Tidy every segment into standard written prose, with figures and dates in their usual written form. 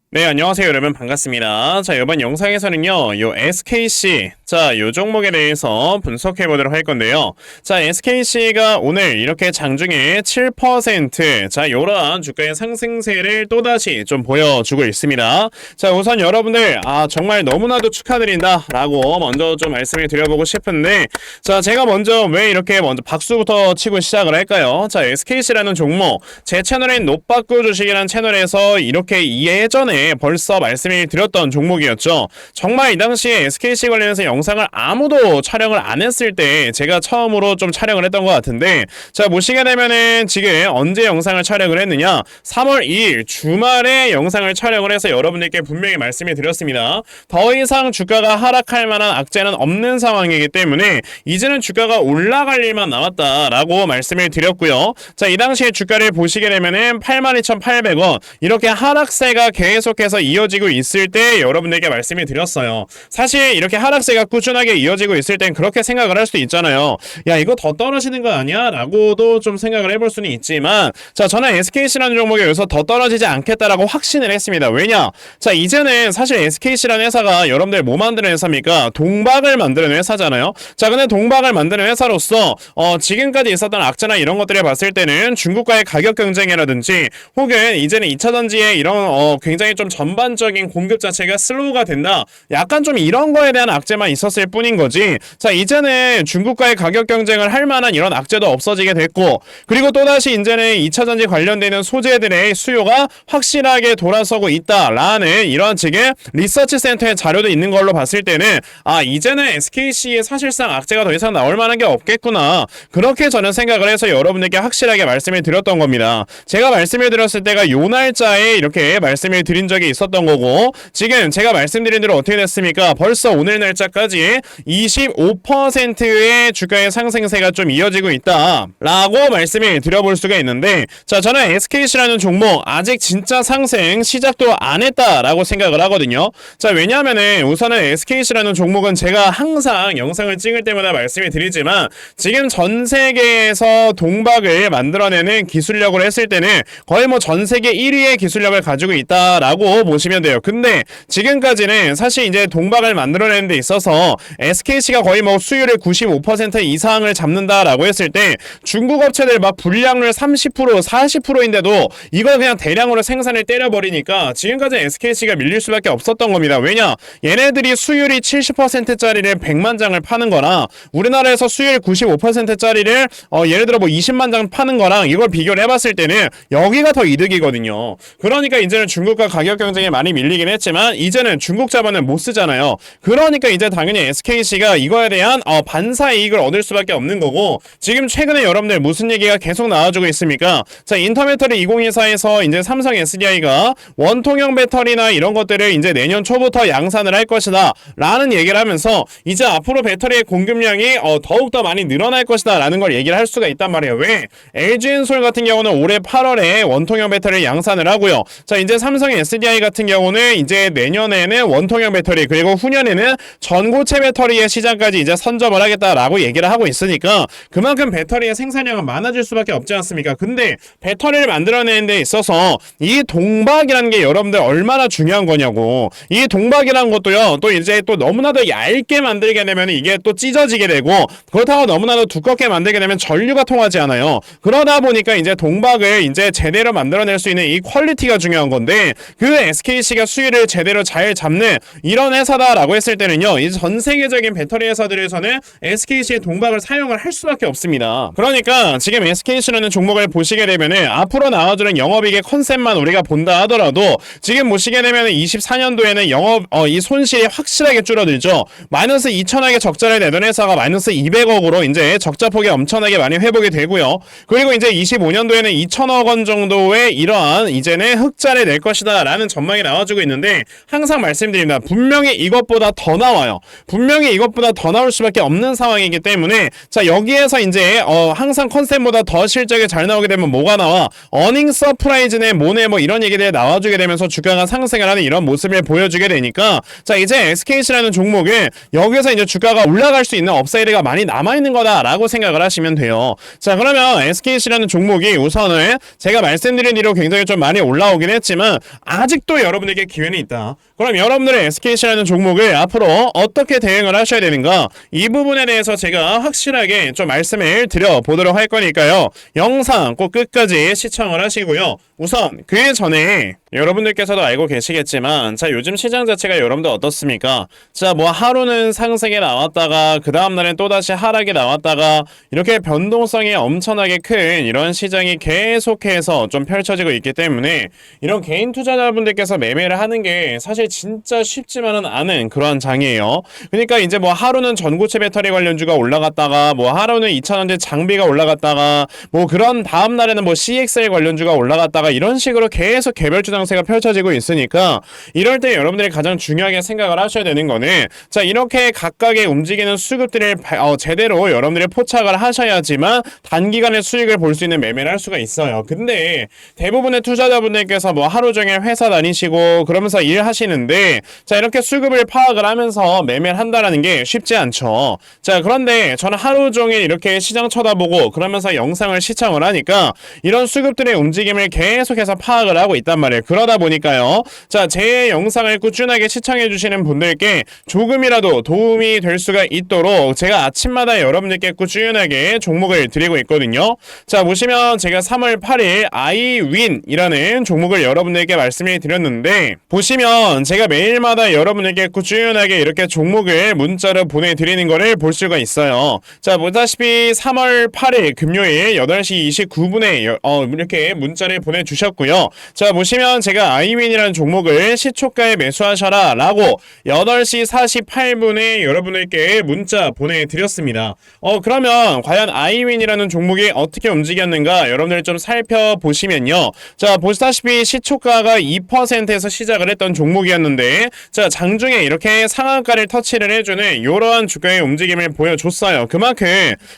네, 안녕하세요, 여러분. 반갑습니다. 자, 이번 영상에서는요, 요 SKC, 자, 요 종목에 대해서 분석해 보도록 할 건데요. 자, SKC가 오늘 이렇게 장중에 7%, 자, 요러한 주가의 상승세를 또다시 좀 보여주고 있습니다. 자, 우선 여러분들, 정말 너무나도 축하드린다, 라고 먼저 좀 말씀을 드려보고 싶은데, 자, 제가 먼저 왜 이렇게 먼저 박수부터 치고 시작을 할까요? 자, SKC라는 종목, 제 채널인 노빠꾸 주식이라는 채널에서 이렇게 예전에 벌써 말씀을 드렸던 종목이었죠. 정말 이 당시에 SKC 관련해서 영상을 아무도 촬영을 안 했을 때 제가 처음으로 좀 촬영을 했던 것 같은데, 자, 보시게 되면은 지금 언제 영상을 촬영을 했느냐, 3월 2일 주말에 영상을 촬영을 해서 여러분들께 분명히 말씀을 드렸습니다. 더 이상 주가가 하락할 만한 악재는 없는 상황이기 때문에 이제는 주가가 올라갈 일만 남았다라고 말씀을 드렸고요. 자, 이 당시에 주가를 보시게 되면은 82,800원 이렇게 하락세가 계속해서 이어지고 있을 때 여러분들께 말씀을 드렸어요. 사실 이렇게 하락세가 꾸준하게 이어지고 있을 땐 그렇게 생각을 할 수도 있잖아요. 야, 이거 더 떨어지는 거 아니야? 라고도 좀 생각을 해볼 수는 있지만, 자, 저는 SKC라는 종목에 여기서 더 떨어지지 않겠다라고 확신을 했습니다. 왜냐? 자, 이제는 사실 SKC라는 회사가 여러분들 뭐 만드는 회사입니까? 동박을 만드는 회사잖아요. 자, 근데 동박을 만드는 회사로서 지금까지 있었던 악재나 이런 것들을 봤을 때는 중국과의 가격 경쟁이라든지 혹은 이제는 2차전지에 이런 굉장히 좀 전반적인 공급 자체가 슬로우가 된다, 약간 좀 이런 거에 대한 악재만 있었을 뿐인 거지. 자, 이제는 중국과의 가격 경쟁을 할 만한 이런 악재도 없어지게 됐고, 그리고 또다시 이제는 2차전지 관련되는 소재들의 수요가 확실하게 돌아서고 있다라는 이런 측의 리서치 센터의 자료도 있는 걸로 봤을 때는 이제는 SKC에 사실상 악재가 더 이상 나올 만한 게 없겠구나, 그렇게 저는 생각을 해서 여러분들께 확실하게 말씀을 드렸던 겁니다. 제가 말씀을 드렸을 때가 요 날짜에 이렇게 말씀을 드린 적이 있었던 거고, 지금 제가 말씀드린 대로 어떻게 됐습니까? 벌써 오늘 날짜까지 25%의 주가의 상승세가 좀 이어지고 있다 라고 말씀을 드려볼 수가 있는데, 자, 저는 SKC라는 종목 아직 진짜 상승 시작도 안 했다라고 생각을 하거든요. 자, 왜냐하면은 우선은 SKC라는 종목은 제가 항상 영상을 찍을 때마다 말씀을 드리지만, 지금 전 세계에서 동박을 만들어내는 기술력으로 했을 때는 거의 뭐 전 세계 1위의 기술력을 가지고 있다라고 보시면 돼요. 근데 지금까지는 사실 이제 동박을 만들어내는 데 있어서 SKC가 거의 뭐 수율의 95% 이상을 잡는다라고 했을 때 중국 업체들 막 불량률 30% 40%인데도 이걸 그냥 대량으로 생산을 때려버리니까 지금까지 SKC가 밀릴 수밖에 없었던 겁니다. 왜냐? 얘네들이 수율이 70%짜리를 100만 장을 파는 거랑 우리나라에서 수율 95%짜리를 예를 들어 뭐 20만 장 파는 거랑 이걸 비교를 해봤을 때는 여기가 더 이득이거든요. 그러니까 이제는 중국과 가격 경쟁에 많이 밀리긴 했지만 이제는 중국 자본은 못 쓰잖아요. 그러니까 이제 당연히 SKC가 이거에 대한 반사 이익을 얻을 수밖에 없는 거고, 지금 최근에 여러분들 무슨 얘기가 계속 나와주고 있습니까? 자, 인터배터리 2024에서 이제 삼성 SDI가 원통형 배터리나 이런 것들을 이제 내년 초부터 양산을 할 것이다 라는 얘기를 하면서 이제 앞으로 배터리의 공급량이 더욱더 많이 늘어날 것이다 라는 걸 얘기를 할 수가 있단 말이에요. 왜? LG엔솔 같은 경우는 올해 8월에 원통형 배터리를 양산을 하고요. 자, 이제 삼성 SDI 같은 경우는 이제 내년에는 원통형 배터리, 그리고 후년에는 전고체 배터리의 시장까지 이제 선점을 하겠다라고 얘기를 하고 있으니까 그만큼 배터리의 생산량은 많아질 수밖에 없지 않습니까? 근데 배터리를 만들어내는 데 있어서 이 동박이라는 게 여러분들 얼마나 중요한 거냐고. 이 동박이라는 것도요, 또 이제 또 너무나도 얇게 만들게 되면 이게 또 찢어지게 되고, 그렇다고 너무나도 두껍게 만들게 되면 전류가 통하지 않아요. 그러다 보니까 이제 동박을 이제 제대로 만들어낼 수 있는 이 퀄리티가 중요한 건데, 그 SKC가 수율을 제대로 잘 잡는 이런 회사다라고 했을 때는요, 이제 전 세계적인 배터리 회사들에서는 SKC의 동박을 사용을 할 수밖에 없습니다. 그러니까 지금 SKC라는 종목을 보시게 되면은 앞으로 나와주는 영업이익의 컨셉만 우리가 본다 하더라도 지금 보시게 되면은 24년도에는 영업 이 손실이 확실하게 줄어들죠. 마이너스 2천억의 적자를 내던 회사가 마이너스 200억으로 이제 적자 폭이 엄청나게 많이 회복이 되고요. 그리고 이제 25년도에는 2천억 원 정도의 이러한 이제는 흑자를 낼 것이다 라는 전망이 나와주고 있는데, 항상 말씀드립니다. 분명히 이것보다 더 나와요. 분명히 이것보다 더 나올 수밖에 없는 상황이기 때문에, 자, 여기에서 이제 항상 컨셉보다 더 실적이 잘 나오게 되면 뭐가 나와? 어닝 서프라이즈네 뭐네 뭐 이런 얘기들이 나와주게 되면서 주가가 상승을 하는 이런 모습을 보여주게 되니까, 자, 이제 SKC라는 종목은 여기서 이제 주가가 올라갈 수 있는 업사이드가 많이 남아있는 거다라고 생각을 하시면 돼요. 자, 그러면 SKC라는 종목이 우선은 제가 말씀드린 대로 굉장히 좀 많이 올라오긴 했지만 아직도 여러분에게 기회는 있다. 그럼 여러분들의 SKC라는 종목을 앞으로 어떻게 대응을 하셔야 되는가, 이 부분에 대해서 제가 확실하게 좀 말씀을 드려보도록 할 거니까요. 영상 꼭 끝까지 시청을 하시고요. 우선 그 전에 여러분들께서도 알고 계시겠지만, 자, 요즘 시장 자체가 여러분들 어떻습니까? 자, 뭐 하루는 상승이 나왔다가 그 다음날엔 또다시 하락이 나왔다가 이렇게 변동성이 엄청나게 큰 이런 시장이 계속해서 좀 펼쳐지고 있기 때문에 이런 개인 투자자분들께서 매매를 하는 게 사실 진짜 쉽지만은 않은 그런 장이에요. 그러니까 이제 뭐 하루는 전고체 배터리 관련주가 올라갔다가, 뭐 하루는 2,000원대 장비가 올라갔다가, 뭐 그런 다음날에는 뭐 CXL 관련주가 올라갔다가, 이런 식으로 계속 개별주 장세가 펼쳐지고 있으니까 이럴 때 여러분들이 가장 중요하게 생각을 하셔야 되는 거는, 자, 이렇게 각각의 움직이는 수급들을 제대로 여러분들이 포착을 하셔야지만 단기간에 수익을 볼 수 있는 매매를 할 수가 있어요. 근데 대부분의 투자자분들께서 뭐 하루 종일 회사 다니시고 그러면서 일하시는데, 자, 이렇게 수급을 파악을 하면서 매매를 한다라는 게 쉽지 않죠. 자, 그런데 저는 하루 종일 이렇게 시장 쳐다보고 그러면서 영상을 시청을 하니까 이런 수급들의 움직임을 계속해서 파악을 하고 있단 말이에요. 그러다 보니까요, 자, 제 영상을 꾸준하게 시청해 주시는 분들께 조금이라도 도움이 될 수가 있도록 제가 아침마다 여러분들께 꾸준하게 종목을 드리고 있거든요. 자, 보시면 제가 3월 8일 아이윈이라는 종목을 여러분들께 말씀을 드렸는데, 보시면 제가 매일마다 여러분들께 꾸준하게 이렇게 종목을 문자로 보내드리는 거를 볼 수가 있어요. 자, 보다시피 3월 8일 금요일 8시 29분에 이렇게 문자를 보내주셨고요. 자, 보시면 제가 아이윈이라는 종목을 시초가에 매수하셔라 라고 8시 48분에 여러분들께 문자 보내드렸습니다. 그러면 과연 아이윈이라는 종목이 어떻게 움직였는가 여러분들 좀 살펴보시면요. 자, 보시다시피 시초가가 2%에서 시작을 했던 종목이었는데, 자, 장중에 이렇게 상한가를 터치를 해주는 이러한 주가의 움직임을 보여줬어요. 그만큼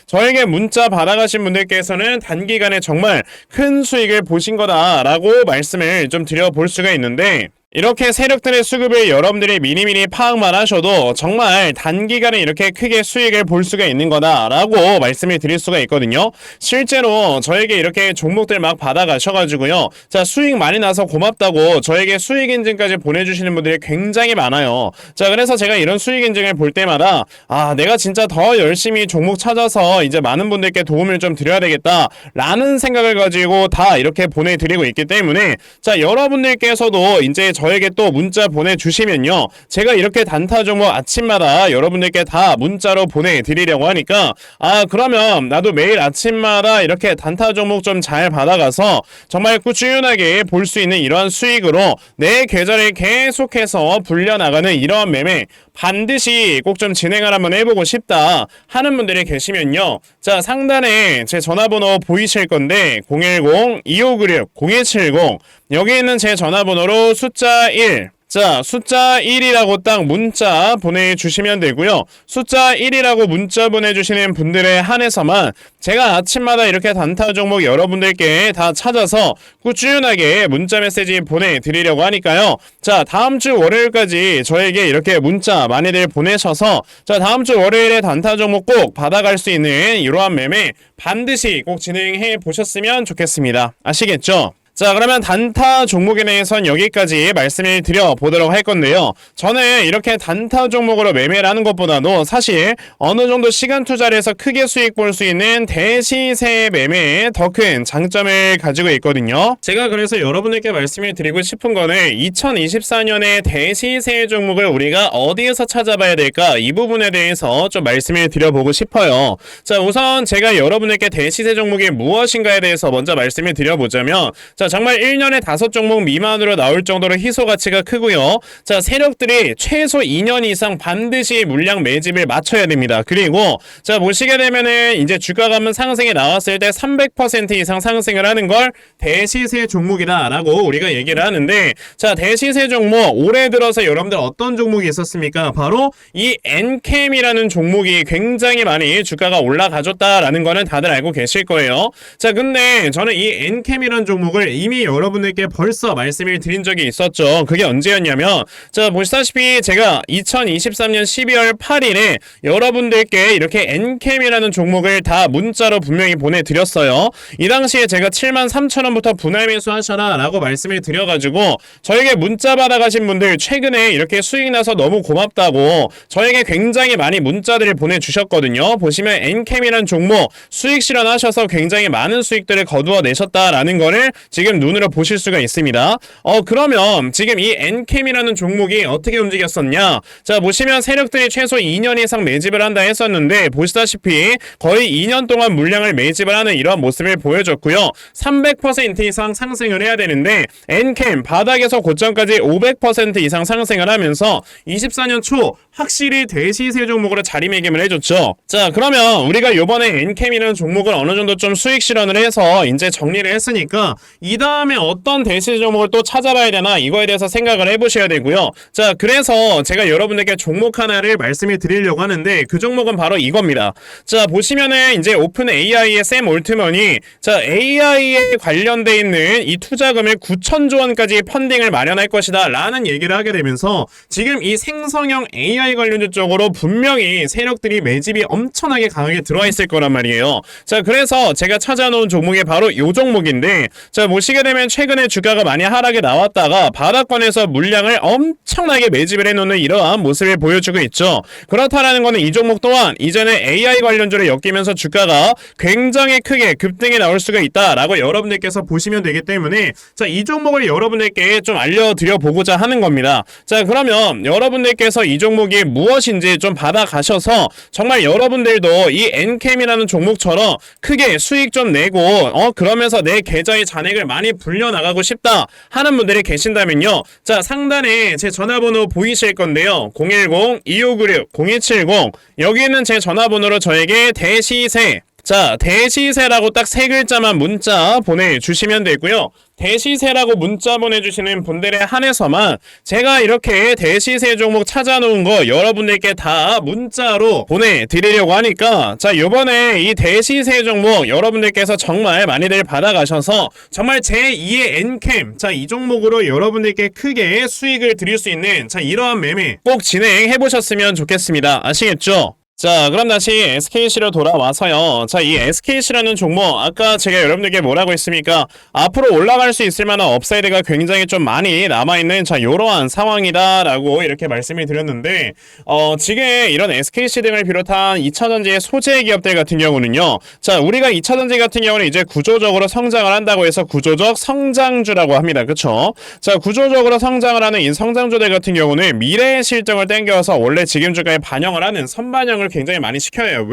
저에게 문자 받아가신 분들께서는 단기간에 정말 큰 수익을 보신 거다라고 말씀을 좀 드려볼 수가 있는데, 이렇게 세력들의 수급을 여러분들이 미리미리 파악만 하셔도 정말 단기간에 이렇게 크게 수익을 볼 수가 있는 거다라고 말씀을 드릴 수가 있거든요. 실제로 저에게 이렇게 종목들 막 받아가셔가지고요, 자, 수익 많이 나서 고맙다고 저에게 수익 인증까지 보내주시는 분들이 굉장히 많아요. 자, 그래서 제가 이런 수익 인증을 볼 때마다 내가 진짜 더 열심히 종목 찾아서 이제 많은 분들께 도움을 좀 드려야 되겠다 라는 생각을 가지고 다 이렇게 보내드리고 있기 때문에, 자, 여러분들께서도 이제 저에게 또 문자 보내주시면요, 제가 이렇게 단타 종목 아침마다 여러분들께 다 문자로 보내드리려고 하니까, 그러면 나도 매일 아침마다 이렇게 단타 종목 좀 잘 받아가서 정말 꾸준하게 볼 수 있는 이러한 수익으로 내 계좌를 계속해서 불려나가는 이러한 매매 반드시 꼭 좀 진행을 한번 해보고 싶다 하는 분들이 계시면요, 자, 상단에 제 전화번호 보이실 건데 010-2596-0170, 여기 있는 제 전화번호로 숫자 1, 자, 숫자 1이라고 딱 문자 보내주시면 되고요. 숫자 1이라고 문자 보내주시는 분들에 한해서만 제가 아침마다 이렇게 단타 종목 여러분들께 다 찾아서 꾸준하게 문자 메시지 보내드리려고 하니까요. 자, 다음주 월요일까지 저에게 이렇게 문자 많이들 보내셔서, 자, 다음주 월요일에 단타 종목 꼭 받아갈 수 있는 이러한 매매 반드시 꼭 진행해 보셨으면 좋겠습니다. 아시겠죠? 자, 그러면 단타 종목에 대해선 여기까지 말씀을 드려보도록 할 건데요. 저는 이렇게 단타 종목으로 매매를 하는 것보다도 사실 어느 정도 시간 투자를 해서 크게 수익 볼 수 있는 대시세 매매에 더 큰 장점을 가지고 있거든요. 제가 그래서 여러분들께 말씀을 드리고 싶은 거는 2024년에 대시세 종목을 우리가 어디에서 찾아봐야 될까, 이 부분에 대해서 좀 말씀을 드려보고 싶어요. 자, 우선 제가 여러분들께 대시세 종목이 무엇인가에 대해서 먼저 말씀을 드려보자면, 자, 정말 1년에 5종목 미만으로 나올 정도로 희소 가치가 크고요. 자, 세력들이 최소 2년 이상 반드시 물량 매집을 맞춰야 됩니다. 그리고 자, 보시게 되면은 이제 주가가 한번 상승이 나왔을 때 300% 이상 상승을 하는 걸 대시세 종목이다라고 우리가 얘기를 하는데, 자, 대시세 종목 올해 들어서 여러분들 어떤 종목이 있었습니까? 바로 이 엔캠이라는 종목이 굉장히 많이 주가가 올라가줬다라는 거는 다들 알고 계실 거예요. 자, 근데 저는 이 엔캠이라는 종목을 이미 여러분들께 벌써 말씀을 드린 적이 있었죠. 그게 언제였냐면 자, 보시다시피 제가 2023년 12월 8일에 여러분들께 이렇게 엔캠이라는 종목을 다 문자로 분명히 보내드렸어요. 이 당시에 제가 73,000원부터 분할 매수하셔라 라고 말씀을 드려가지고 저에게 문자 받아가신 분들 최근에 이렇게 수익 나서 너무 고맙다고 저에게 굉장히 많이 문자들을 보내주셨거든요. 보시면 엔캠이라는 종목 수익 실현하셔서 굉장히 많은 수익들을 거두어 내셨다라는 거를 지금 눈으로 보실 수가 있습니다. 그러면 지금 이 엔캠이라는 종목이 어떻게 움직였었냐? 자, 보시면 세력들이 최소 2년 이상 매집을 한다 했었는데 보시다시피 거의 2년 동안 물량을 매집을 하는 이런 모습을 보여줬고요. 300% 이상 상승을 해야 되는데 엔캠 바닥에서 고점까지 500% 이상 상승을 하면서 24년 초 확실히 대시세 종목으로 자리매김을 해줬죠. 자, 그러면 우리가 요번에 엔캠이라는 종목을 어느 정도 좀 수익 실현을 해서 이제 정리를 했으니까 이 다음에 어떤 대시세 종목을 또 찾아봐야 되나 이거에 대해서 생각을 해보셔야 되고요. 자, 그래서 제가 여러분들께 종목 하나를 말씀을 드리려고 하는데 그 종목은 바로 이겁니다. 자, 보시면은 이제 오픈 AI의 샘 올트먼이 자, AI에 관련돼 있는 이 투자금을 9,000조 원까지 펀딩을 마련할 것이다 라는 얘기를 하게 되면서 지금 이 생성형 AI 관련주 쪽으로 분명히 세력들이 매집이 엄청나게 강하게 들어와 있을 거란 말이에요. 자, 그래서 제가 찾아놓은 종목이 바로 이 종목인데 자, 보시게 되면 최근에 주가가 많이 하락에 나왔다가 바닥권에서 물량을 엄청나게 매집을 해놓는 이러한 모습을 보여주고 있죠. 그렇다라는 거는 이 종목 또한 이전에 AI 관련주를 엮이면서 주가가 굉장히 크게 급등해 나올 수가 있다라고 여러분들께서 보시면 되기 때문에 자, 이 종목을 여러분들께 좀 알려드려 보고자 하는 겁니다. 자, 그러면 여러분들께서 이 종목이 무엇인지 좀 받아가셔서 정말 여러분들도 이 엔캠이라는 종목처럼 크게 수익 좀 내고 그러면서 내 계좌의 잔액을 많이 불려나가고 싶다 하는 분들이 계신다면요. 자, 상단에 제 전화번호 보이실 건데요. 010-2596-0270 여기 있는 제 전화번호로 저에게 대시세 자, 대시세라고 딱 세 글자만 문자 보내주시면 되고요. 대시세라고 문자 보내주시는 분들에 한해서만 제가 이렇게 대시세 종목 찾아놓은 거 여러분들께 다 문자로 보내드리려고 하니까 자, 요번에 이 대시세 종목 여러분들께서 정말 많이들 받아가셔서 정말 제2의 엔캠 자, 이 종목으로 여러분들께 크게 수익을 드릴 수 있는 자, 이러한 매매 꼭 진행해보셨으면 좋겠습니다. 아시겠죠? 자, 그럼 다시 SKC로 돌아와서요. 자, 이 SKC라는 종목 아까 제가 여러분들께 뭐라고 했습니까? 앞으로 올라갈 수 있을 만한 업사이드가 굉장히 좀 많이 남아있는 자, 요러한 상황이다 라고 이렇게 말씀을 드렸는데 지금 이런 SKC 등을 비롯한 2차전지의 소재 기업들 같은 경우는요. 자, 우리가 2차전지 같은 경우는 이제 구조적으로 성장을 한다고 해서 구조적 성장주라고 합니다. 그쵸? 자, 구조적으로 성장을 하는 이 성장주들 같은 경우는 미래의 실적을 땡겨서 원래 지금 주가에 반영을 하는 선반영을 굉장히 많이 시켜야 해요.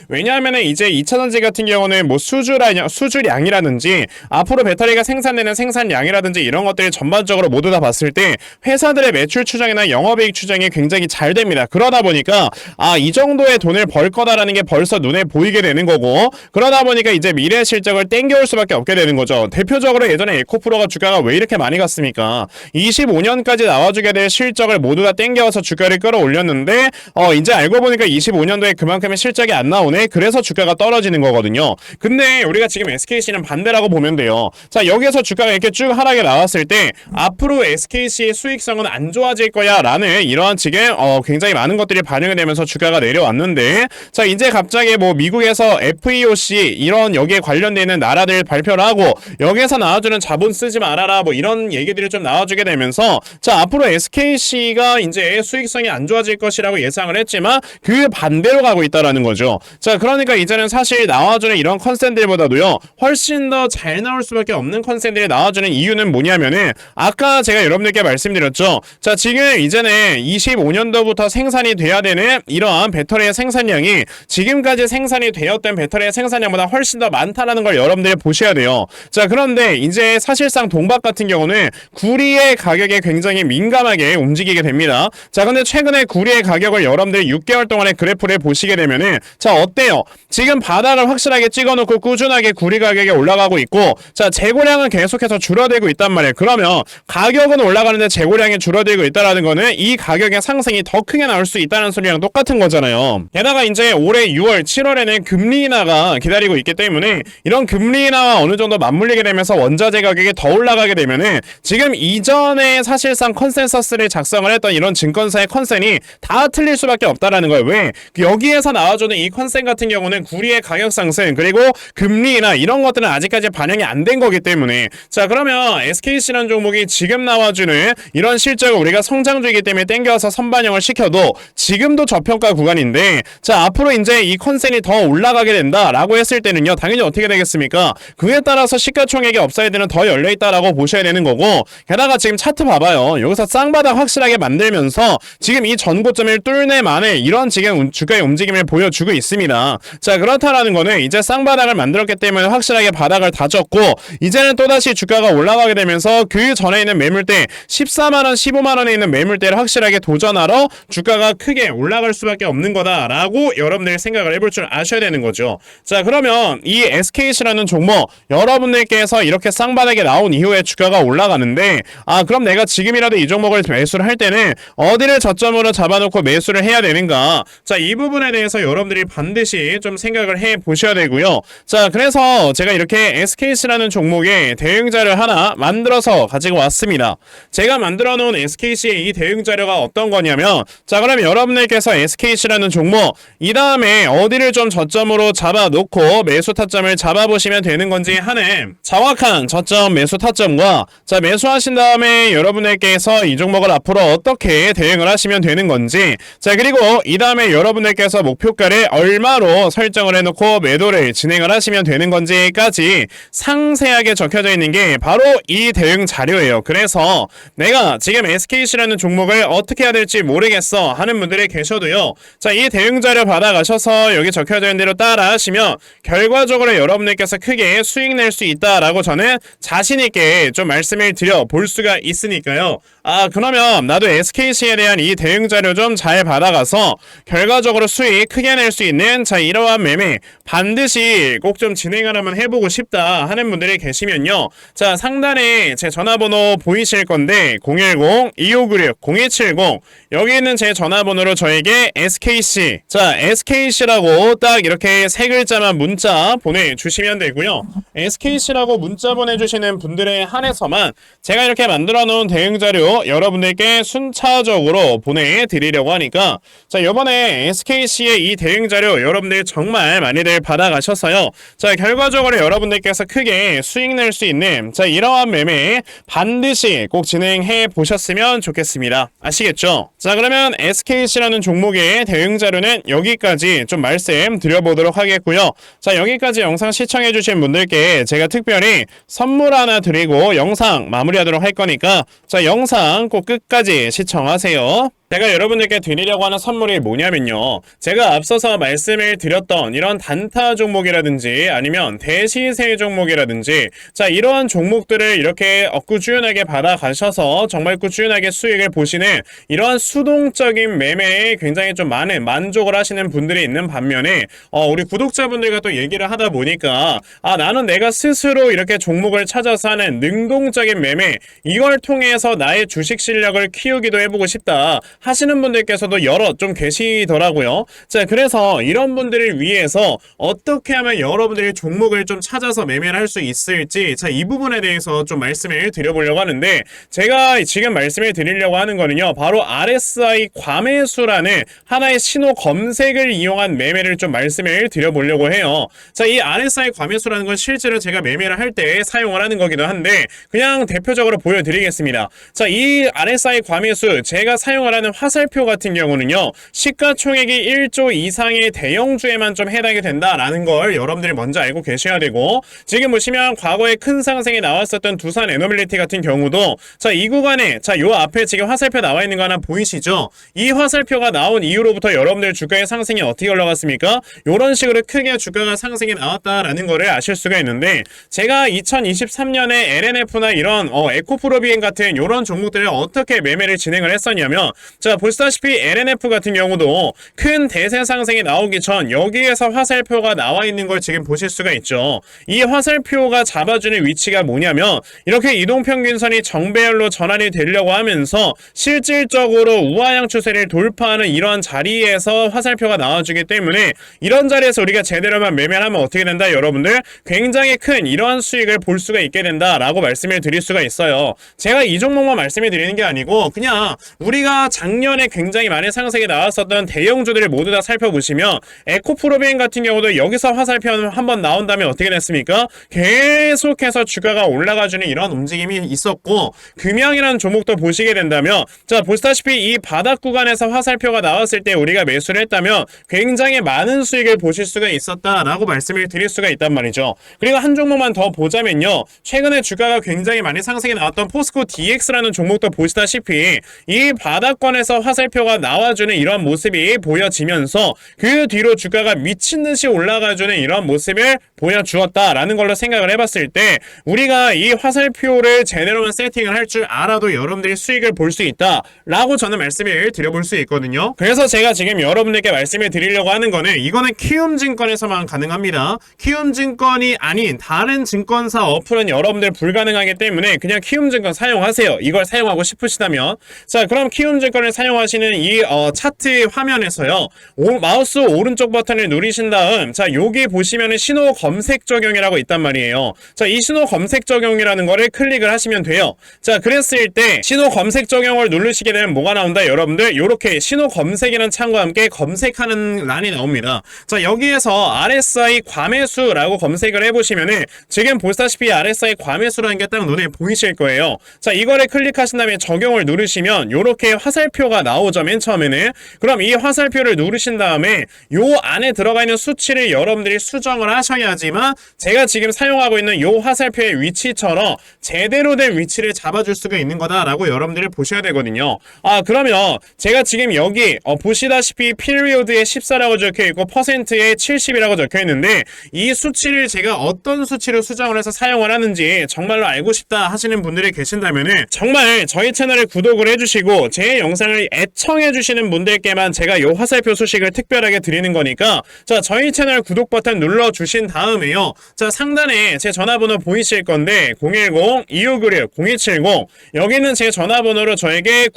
왜냐하면 이제 2차전지 같은 경우는 뭐 수주량이라든지 앞으로 배터리가 생산되는 생산량이라든지 이런 것들을 전반적으로 모두 다 봤을 때 회사들의 매출 추정이나 영업이익 추정이 굉장히 잘 됩니다. 그러다 보니까 이 정도의 돈을 벌 거다라는 게 벌써 눈에 보이게 되는 거고 그러다 보니까 이제 미래 실적을 땡겨올 수밖에 없게 되는 거죠. 대표적으로 예전에 에코프로가 주가가 왜 이렇게 많이 갔습니까? 25년까지 나와주게 될 실적을 모두 다 땡겨와서 주가를 끌어올렸는데 이제 알고 보니까 25년도에 그만큼의 실적이 안 나오네. 그래서 주가가 떨어지는 거거든요. 근데 우리가 지금 SKC는 반대라고 보면 돼요. 자, 여기서 주가가 이렇게 쭉 하락에 나왔을 때 앞으로 SKC의 수익성은 안 좋아질 거야 라는 이러한 지금 굉장히 많은 것들이 반영이 되면서 주가가 내려왔는데 자, 이제 갑자기 뭐 미국에서 FEOC 이런 여기에 관련되는 나라들 발표를 하고 여기에서 나와주는 자본 쓰지 말아라 뭐 이런 얘기들이 좀 나와주게 되면서 자, 앞으로 SKC가 이제 수익성이 안 좋아질 것이라고 예상을 했지만 그 반대로 가고 있다라는 거죠. 자, 그러니까 이제는 사실 나와주는 이런 컨셉들보다도요 훨씬 더 잘 나올 수밖에 없는 컨셉들이 나와주는 이유는 뭐냐면은 아까 제가 여러분들께 말씀드렸죠. 자, 지금 이제는 25년도부터 생산이 돼야 되는 이러한 배터리의 생산량이 지금까지 생산이 되었던 배터리의 생산량보다 훨씬 더 많다라는 걸 여러분들이 보셔야 돼요. 자, 그런데 이제 사실상 동박 같은 경우는 구리의 가격에 굉장히 민감하게 움직이게 됩니다. 자, 근데 최근에 구리의 가격을 여러분들이 6개월 동안에 그래프를 보시게 되면은 자 어때요? 지금 바닥을 확실하게 찍어놓고 꾸준하게 구리 가격이 올라가고 있고 자 재고량은 계속해서 줄어들고 있단 말이에요. 그러면 가격은 올라가는데 재고량이 줄어들고 있다라는 거는 이 가격의 상승이 더 크게 나올 수 있다는 소리랑 똑같은 거잖아요. 게다가 이제 올해 6월, 7월에는 금리 인하가 기다리고 있기 때문에 이런 금리 인하와 어느 정도 맞물리게 되면서 원자재 가격이 더 올라가게 되면은 지금 이전에 사실상 컨센서스를 작성을 했던 이런 증권사의 컨센이 다 틀릴 수밖에 없다라는 거예요. 왜? 여기에서 나와주는 이 컨센 같은 경우는 구리의 가격 상승 그리고 금리 인하 이런 것들은 아직까지 반영이 안 된 거기 때문에 자 그러면 SKC라는 종목이 지금 나와주는 이런 실적을 우리가 성장주이기 때문에 땡겨서 선반영을 시켜도 지금도 저평가 구간인데 자 앞으로 이제 이 컨센이 더 올라가게 된다라고 했을 때는요 당연히 어떻게 되겠습니까? 그에 따라서 시가총액이 업사이드는 더 열려있다라고 보셔야 되는 거고 게다가 지금 차트 봐봐요. 여기서 쌍바닥 확실하게 만들면서 지금 이 전고점을 뚫네 만에 이런 지금 주가의 움직임을 보여주고 있습니다. 자 그렇다라는 거는 이제 쌍바닥을 만들었기 때문에 확실하게 바닥을 다졌고 이제는 또다시 주가가 올라가게 되면서 그 전에 있는 매물대 14만원 15만원에 있는 매물대를 확실하게 도전하러 주가가 크게 올라갈 수밖에 없는 거다라고 여러분들이 생각을 해볼 줄 아셔야 되는 거죠. 자 그러면 이 SKC라는 종목 여러분들께서 이렇게 쌍바닥에 나온 이후에 주가가 올라가는데 아 그럼 내가 지금이라도 이 종목을 매수를 할 때는 어디를 저점으로 잡아놓고 매수를 해야 되는가 자 이 부분에 대해서 여러분들이 반드시 좀 생각을 해 보셔야 되고요. 자 그래서 제가 이렇게 SKC라는 종목의 대응자를 하나 만들어서 가지고 왔습니다. 제가 만들어 놓은 SKC의 이 대응자료가 어떤 거냐면 자 그럼 여러분들께서 SKC라는 종목 이 다음에 어디를 좀 저점으로 잡아놓고 매수 타점을 잡아보시면 되는 건지 하는 정확한 저점 매수 타점과 자 매수하신 다음에 여러분들께서 이 종목을 앞으로 어떻게 대응을 하시면 되는 건지 자 그리고 이 다음에 여러분들께서 목표가를 얼마로 설정을 해놓고 매도를 진행을 하시면 되는 건지까지 상세하게 적혀져 있는 게 바로 이 대응 자료예요. 그래서 내가 지금 SKC라는 종목을 어떻게 해야 될지 모르겠어 하는 분들이 계셔도요. 자, 이 대응 자료 받아가셔서 여기 적혀져 있는 대로 따라 하시면 결과적으로 여러분들께서 크게 수익 낼 수 있다라고 저는 자신 있게 좀 말씀을 드려 볼 수가 있으니까요. 아, 그러면 나도 SKC에 대한 이 대응 자료 좀 잘 받아가서 결과적으로 수익 크게 낼 수 있는 자 이러한 매매 반드시 꼭 좀 진행을 한번 해보고 싶다 하는 분들이 계시면요. 자, 상단에 제 전화번호 보이실 건데 010-2596-0170 여기 있는 제 전화번호로 저에게 SKC 자 SKC라고 딱 이렇게 세 글자만 문자 보내주시면 되고요. SKC라고 문자 보내주시는 분들에 한해서만 제가 이렇게 만들어 놓은 대응자료 여러분들께 순차적으로 보내드리려고 하니까 자 이번에 SKC의 이 대응자료 여러분들 정말 많이들 받아가셔서요. 자 결과적으로 여러분들께서 크게 수익 낼 수 있는 자 이러한 매매 반드시 꼭 진행해 보셨으면 좋겠습니다. 아시겠죠? 자 그러면 SKC라는 종목의 대응자료는 여기까지 좀 말씀드려보도록 하겠고요. 자 여기까지 영상 시청해주신 분들께 제가 특별히 선물 하나 드리고 영상 마무리하도록 할 거니까 자 영상 꼭 끝까지 시청하세요. 제가 여러분들께 드리려고 하는 선물이 뭐냐면요. 제가 앞서서 말씀을 드렸던 이런 단타 종목이라든지 아니면 대시세 종목이라든지 자 이러한 종목들을 이렇게 꾸준하게 받아가셔서 정말 꾸준하게 수익을 보시는 이러한 수동적인 매매에 굉장히 좀 많은 만족을 하시는 분들이 있는 반면에 우리 구독자분들과 또 얘기를 하다 보니까 아 나는 내가 스스로 이렇게 종목을 찾아서 하는 능동적인 매매 이걸 통해서 나의 주식 실력을 키우기도 해보고 싶다 하시는 분들께서도 여럿 좀 계시더라고요. 자, 그래서 이런 분들을 위해서 어떻게 하면 여러분들이 종목을 좀 찾아서 매매를 할 수 있을지 자, 이 부분에 대해서 좀 말씀을 드려보려고 하는데 제가 지금 말씀을 드리려고 하는 거는요. 바로 RSI 과매수라는 하나의 신호 검색을 이용한 매매를 좀 말씀을 드려보려고 해요. 자, 이 RSI 과매수라는 건 실제로 제가 매매를 할 때 사용을 하는 거기도 한데 그냥 대표적으로 보여드리겠습니다. 자, 이 RSI 과매수 제가 사용을 하는 화살표 같은 경우는요. 시가총액이 1조 이상의 대형주에만 좀 해당이 된다라는 걸 여러분들이 먼저 알고 계셔야 되고 지금 보시면 과거에 큰 상승이 나왔었던 두산 에너빌리티 같은 경우도 자, 이 구간에 자, 요 앞에 지금 화살표 나와 있는 거 하나 보이시죠? 이 화살표가 나온 이후로부터 여러분들 주가의 상승이 어떻게 올라갔습니까? 요런 식으로 크게 주가가 상승이 나왔다라는 거를 아실 수가 있는데 제가 2023년에 LNF나 이런 에코프로비엔 같은 요런 종목들을 어떻게 매매를 진행을 했었냐면 자, 보시다시피 LNF 같은 경우도 큰 대세 상승이 나오기 전 여기에서 화살표가 나와 있는 걸 지금 보실 수가 있죠. 이 화살표가 잡아주는 위치가 뭐냐면 이렇게 이동평균선이 정배열로 전환이 되려고 하면서 실질적으로 우하향 추세를 돌파하는 이런 자리에서 화살표가 나와주기 때문에 이런 자리에서 우리가 제대로만 매매하면 어떻게 된다? 여러분들 굉장히 큰 이러한 수익을 볼 수가 있게 된다라고 말씀을 드릴 수가 있어요. 제가 이 종목만 말씀을 드리는 게 아니고 그냥 우리가 작년에 굉장히 많은 상승이 나왔었던 대형주들을 모두 다 살펴보시면 에코프로비엔 같은 경우도 여기서 화살표 한번 나온다면 어떻게 됐습니까? 계속해서 주가가 올라가주는 이런 움직임이 있었고 금양이라는 종목도 보시게 된다면 자 보시다시피 이 바닥 구간에서 화살표가 나왔을 때 우리가 매수를 했다면 굉장히 많은 수익을 보실 수가 있었다라고 말씀을 드릴 수가 있단 말이죠. 그리고 한 종목만 더 보자면요. 최근에 주가가 굉장히 많이 상승이 나왔던 포스코 DX라는 종목도 보시다시피 이 바닥권에서 화살표가 나와주는 이런 모습이 보여지면서 그 뒤로 주가가 미친듯이 올라가주는 이런 모습을 보여주었다라는 걸로 생각을 해봤을 때 우리가 이 화살표를 제대로만 세팅을 할 줄 알아도 여러분들이 수익을 볼 수 있다라고 저는 말씀을 드려볼 수 있거든요. 그래서 제가 지금 여러분들께 말씀을 드리려고 하는 거는 이거는 키움증권에서만 가능합니다. 키움증권이 아닌 다른 증권사 어플은 여러분들 불가능하기 때문에 그냥 키움증권 사용하세요. 이걸 사용하고 싶으시다면 자 그럼 키움증권을 사용하시는 이 차트 화면에서요 마우스 오른쪽 버튼을 누르신 다음 자 여기 보시면은 신호 검색 적용이라고 있단 말이에요. 자 이 신호 검색 적용이라는 거를 클릭을 하시면 돼요. 자 그랬을 때 신호 검색 적용을 누르시게 되면 뭐가 나온다 여러분들 이렇게 신호 검색이라는 창과 함께 검색하는 란이 나옵니다. 자 여기에서 RSI 과매수라고 검색을 해보시면은 지금 보시다시피 RSI 과매수라는 게 딱 눈에 보이실 거예요. 자 이거를 클릭하신 다음에 적용을 누르시면 요렇게 화살표가 나오죠. 맨 처음에는 그럼 이 화살표를 누르신 다음에 요 안에 들어가 있는 수치를 여러분들이 수정을 하셔야지만 제가 지금 사용하고 있는 요 화살표의 위치처럼 제대로 된 위치를 잡아줄 수가 있는 거다라고 여러분들이 보셔야 되거든요. 그러면 제가 지금 여기 보시다시피 피리오드에 14라고 적혀있고 퍼센트에 70이라고 적혀있는데 이 수치를 제가 어떤 수치로 수정을 해서 사용을 하는지 정말로 알고 싶다 하시는 분들이 계신다면은 정말 저희 채널을 구독을 해주시고 제 영상을 애청해주시는 분들께만 제가 요 화살표 소식을 특별하게 드리는 거니까 자 저희 채널 구독 버튼 눌러주신 다음에요. 자 상단에 제 전화번호 보이실 건데 010-2596-0270 여기는 제 전화번호로 저에게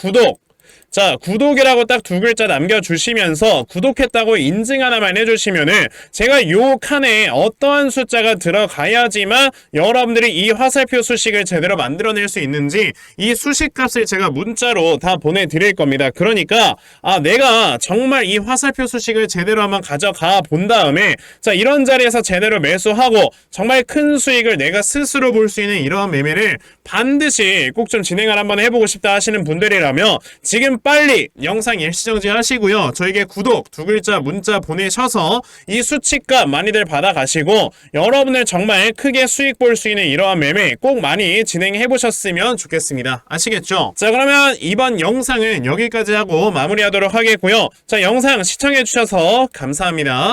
자 구독이라고 딱 두 글자 남겨주시면서 구독했다고 인증 하나만 해주시면은 제가 요 칸에 어떠한 숫자가 들어가야지만 여러분들이 이 화살표 수식을 제대로 만들어낼 수 있는지 이 수식값을 제가 문자로 다 보내드릴 겁니다. 그러니까 내가 정말 이 화살표 수식을 제대로 한번 가져가 본 다음에 자 이런 자리에서 제대로 매수하고 정말 큰 수익을 내가 스스로 볼 수 있는 이러한 매매를 반드시 꼭 좀 진행을 한번 해보고 싶다 하시는 분들이라면 지금 빨리 영상 일시정지 하시고요. 저에게 구독 두 글자 문자 보내셔서 이 수치값 많이들 받아가시고 여러분들 정말 크게 수익 볼 수 있는 이러한 매매 꼭 많이 진행해 보셨으면 좋겠습니다. 아시겠죠? 자 그러면 이번 영상은 여기까지 하고 마무리하도록 하겠고요. 자 영상 시청해 주셔서 감사합니다.